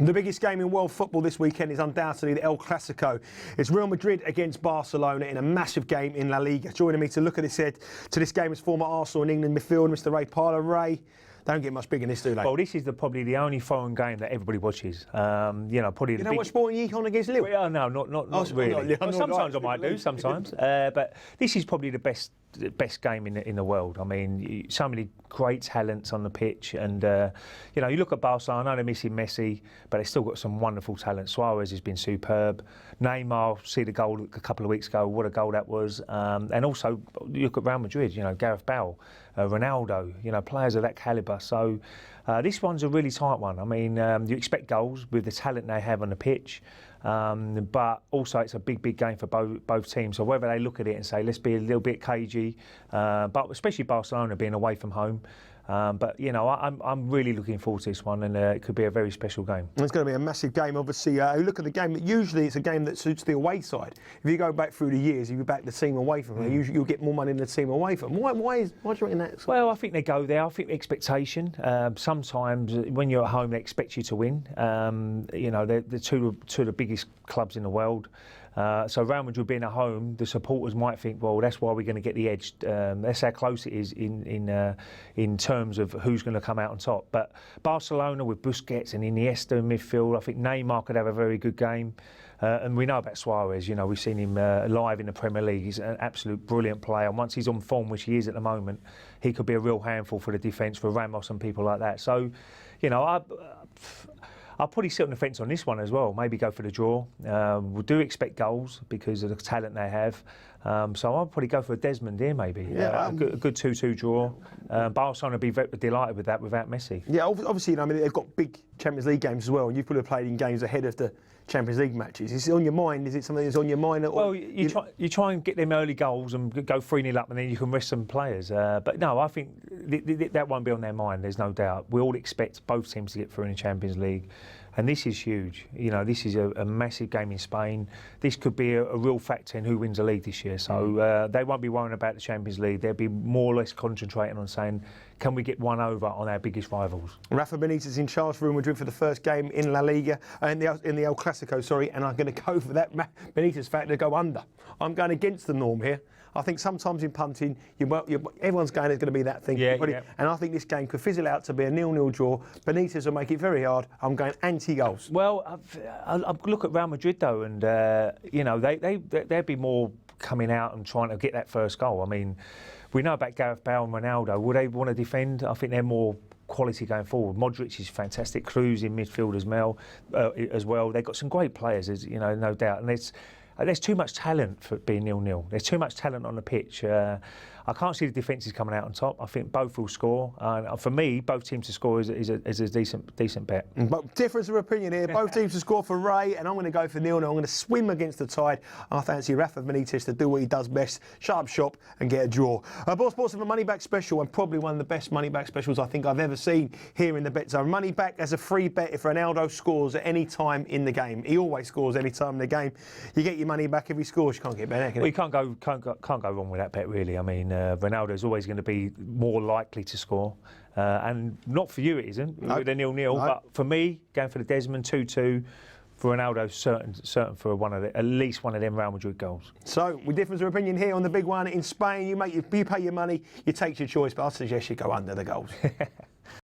The biggest game in world football this weekend is undoubtedly the El Clasico. It's Real Madrid against Barcelona in a massive game in La Liga. Joining me to look at this game is former Arsenal and England midfielder, Mr. Ray Parlour. Ray, don't get much bigger than this, do they? Well, this is probably the only foreign game that everybody watches. Probably you know what sport you on against Lille? Well, no, not really. Well, sometimes I might do, sometimes. But this is probably the best game in the world. I mean, so many great talents on the pitch, and you look at Barcelona. I know they're missing Messi, but they've still got some wonderful talent. Suarez has been superb. Neymar, see the goal a couple of weeks ago. What a goal that was! And also you look at Real Madrid. Gareth Bale, Ronaldo. Players of that calibre. So this one's a really tight one. I mean, you expect goals with the talent they have on the pitch. But also it's a big game for both teams. So whether they look at it and say, let's be a little bit cagey, but especially Barcelona being away from home. But I'm really looking forward to this one, and it could be a very special game. It's going to be a massive game, obviously. Look at the game. Usually it's a game that suits the away side. If you go back through the years, if you back the team away from them, you'll get more money than the team away from them. Why do you reckon that? Well, I think they go there. I think the expectation. Sometimes when you're at home, they expect you to win. They're two of the biggest clubs in the world. So Real Madrid being at home, the supporters might think, well, that's why we're going to get the edge. That's how close it is in terms of who's going to come out on top. But Barcelona with Busquets and Iniesta in midfield, I think Neymar could have a very good game. And we know about Suarez. We've seen him live in the Premier League. He's an absolute brilliant player. And once he's on form, which he is at the moment, he could be a real handful for the defence, for Ramos and people like that. So, I'll probably sit on the fence on this one as well. Maybe go for the draw. We do expect goals because of the talent they have. So I'll probably go for a Desmond here, maybe. A good 2-2 draw. Barcelona would be very delighted with that without Messi. Yeah, obviously, they've got big Champions League games as well, and you've probably played in games ahead of the Champions League matches. Is it on your mind? Is it something that's on your mind? Well, you try and get them early goals and go 3-0 up, and then you can rest some players. But no, I think that won't be on their mind, there's no doubt. We all expect both teams to get through in the Champions League. And this is huge. This is a massive game in Spain. This could be a real factor in who wins the league this year. So they won't be worrying about the Champions League. They'll be more or less concentrating on saying, can we get one over on our biggest rivals? Rafa Benitez in charge for Real Madrid for the first game in La Liga, in the El Clasico, sorry, and I'm going to go for that Benitez factor to go under. I'm going against the norm here. I think sometimes in punting, everyone's going, there's going to be that thing. Yeah. And I think this game could fizzle out to be a 0-0 draw. Benitez will make it very hard. I'm going anti-goals. Well, I look at Real Madrid, though, and, they'd be more coming out and trying to get that first goal. I mean, we know about Gareth Bale and Ronaldo. Would they want to defend? I think they're more quality going forward. Modric is fantastic. Kroos in midfield as well. They've got some great players, no doubt. And there's too much talent for being 0-0. There's too much talent on the pitch. I can't see the defences coming out on top. I think both will score. For me, both teams to score is a decent bet. But difference of opinion here. Both teams to score for Ray, and I'm going to go for 0-0. I'm going to swim against the tide. I fancy Rafa Benitez to do what he does best, shut up shop and get a draw. BoyleSports have a money-back special, and probably one of the best money-back specials I think I've ever seen here in the Betzone. Money back as a free bet if Ronaldo scores at any time in the game. He always scores any time in the game. You get your money back if he scores. You can't get better, can you? Well, you can't go wrong with that bet, really. I mean, Ronaldo is always going to be more likely to score, and not for you it isn't. With a 0-0, but for me, going for the Desmond 2-2 for Ronaldo, certain for at least one of them Real Madrid goals. So, with difference of opinion here on the big one in Spain, you pay your money, you take your choice, but I suggest you go under the goals.